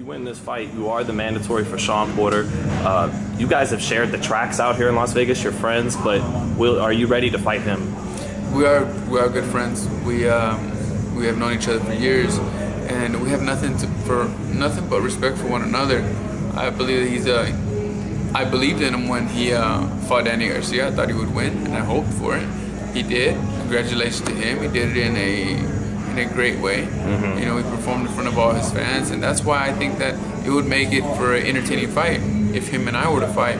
you win this fight, you are the mandatory for Shawn Porter. You guys have shared the tracks out here in Las Vegas. You're friends, but are you ready to fight him? We are good friends. We have known each other for years, and we have nothing but respect for one another. I believe that I believed in him when he fought Danny Garcia. I thought he would win, and I hoped for it. He did. Congratulations to him. He did it in a great way. Mm-hmm. You know, he performed in front of all his fans, and that's why I think that it would make it for an entertaining fight if him and I were to fight.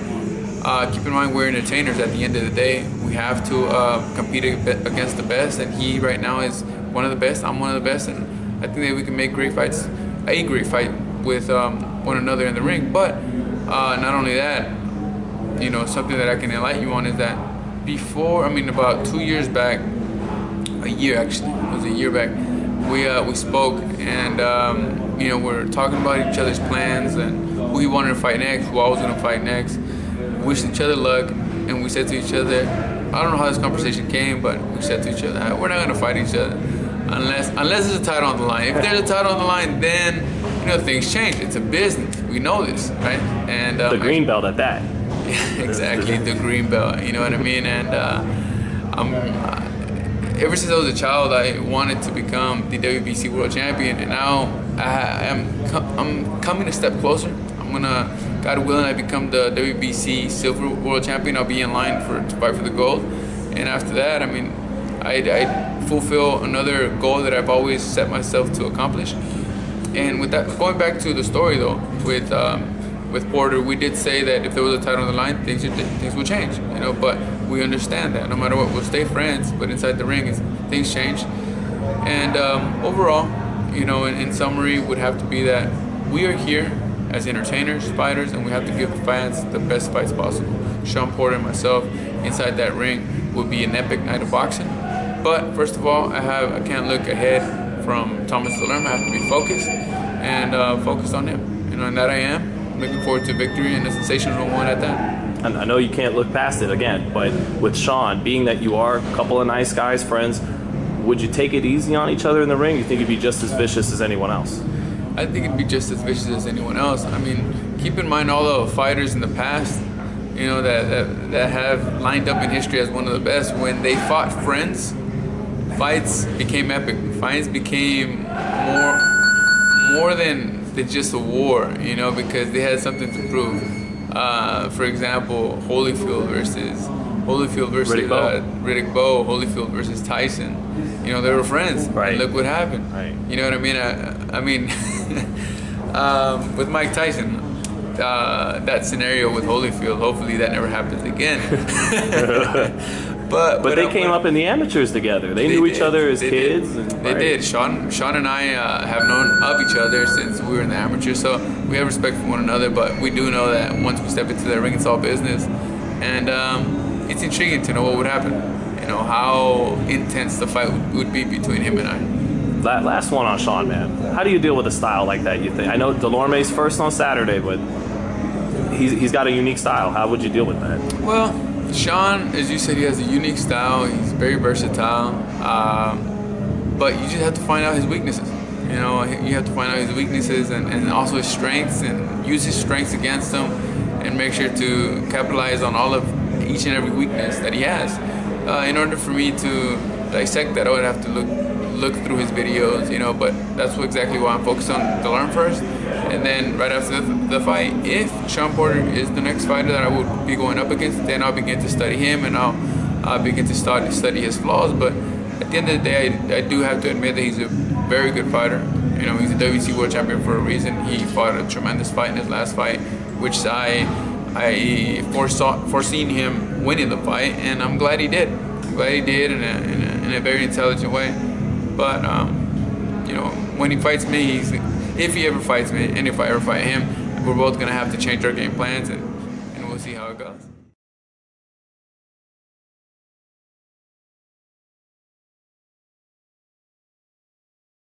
Keep in mind, we're entertainers at the end of the day. We have to compete against the best, and he right now is one of the best. I'm one of the best, and I think that we can make great fights, a great fight with one another in the ring. But not only that, you know, something that I can enlighten you on is that about 2 years back, a year actually, it was a year back, we spoke, and you know, we're talking about each other's plans and who we wanted to fight next, who I was going to fight next. We wished each other luck, and we said to each other, I don't know how this conversation came, but we said to each other, we're not going to fight each other unless there's a title on the line. If there's a title on the line, then, you know, things change. It's a business. We know this, right? And the green belt at that. Yeah, exactly, the green belt. You know what I mean? And ever since I was a child, I wanted to become the WBC World Champion, and now I'm coming a step closer. I'm gonna, God willing, I become the WBC Silver World Champion. I'll be in line to fight for the gold, and after that, I mean, I fulfill another goal that I've always set myself to accomplish. And with that, going back to the story though, with Porter, we did say that if there was a title on the line, things would change, you know. But we understand that no matter what, we'll stay friends. But inside the ring, things change. And overall, you know, in summary, would have to be that we are here as entertainers, fighters, and we have to give the fans the best fights possible. Shawn Porter and myself inside that ring would be an epic night of boxing. But first of all, I can't look ahead from Thomas Dulorme. I have to be focused and focused on him. You know, and that I am. Looking forward to victory and a sensational one at that. And I know you can't look past it again, but with Shawn, being that you are a couple of nice guys, friends, would you take it easy on each other in the ring? You think you'd be just as vicious as anyone else? I think it'd be just as vicious as anyone else. I mean, keep in mind all the fighters in the past, you know, that have lined up in history as one of the best. When they fought friends, fights became epic. Fights became more than just a war, you know, because they had something to prove. For example, Holyfield versus Riddick Bowe, Holyfield versus Tyson. You know, they were friends. Right. And look what happened. Right. You know what I mean? I mean, with Mike Tyson, that scenario with Holyfield, hopefully that never happens again. But they came up in the amateurs together. They knew each other as kids. They did. Shawn and I have known of each other since we were in the amateurs, so we have respect for one another. But we do know that once we step into the ring, it's all business, and it's intriguing to know what would happen. You know, how intense the fight would be between him and I. Last one on Shawn, man. How do you deal with a style like that? You think? I know Dulorme's first on Saturday, but he's got a unique style. How would you deal with that? Well, Shawn, as you said, he has a unique style. He's very versatile, but you just have to find out his weaknesses. You know, you have to find out his weaknesses and also his strengths, and use his strengths against him, and make sure to capitalize on each and every weakness that he has. In order for me to dissect that, I would have to look through his videos, you know. But that's exactly why I'm focused on Dulorme first, and then right after the fight, if Shawn Porter is the next fighter that I would be going up against, then I'll begin to study him, and I'll begin to study his flaws. But at the end of the day, I do have to admit that he's a very good fighter. You know, he's a WBC World Champion for a reason. He fought a tremendous fight in his last fight, which I foreseen him winning the fight, and I'm glad he did. I'm glad he did in a very intelligent way. But you know, when he fights me, if he ever fights me, and if I ever fight him, we're both gonna have to change our game plans, and we'll see how it goes.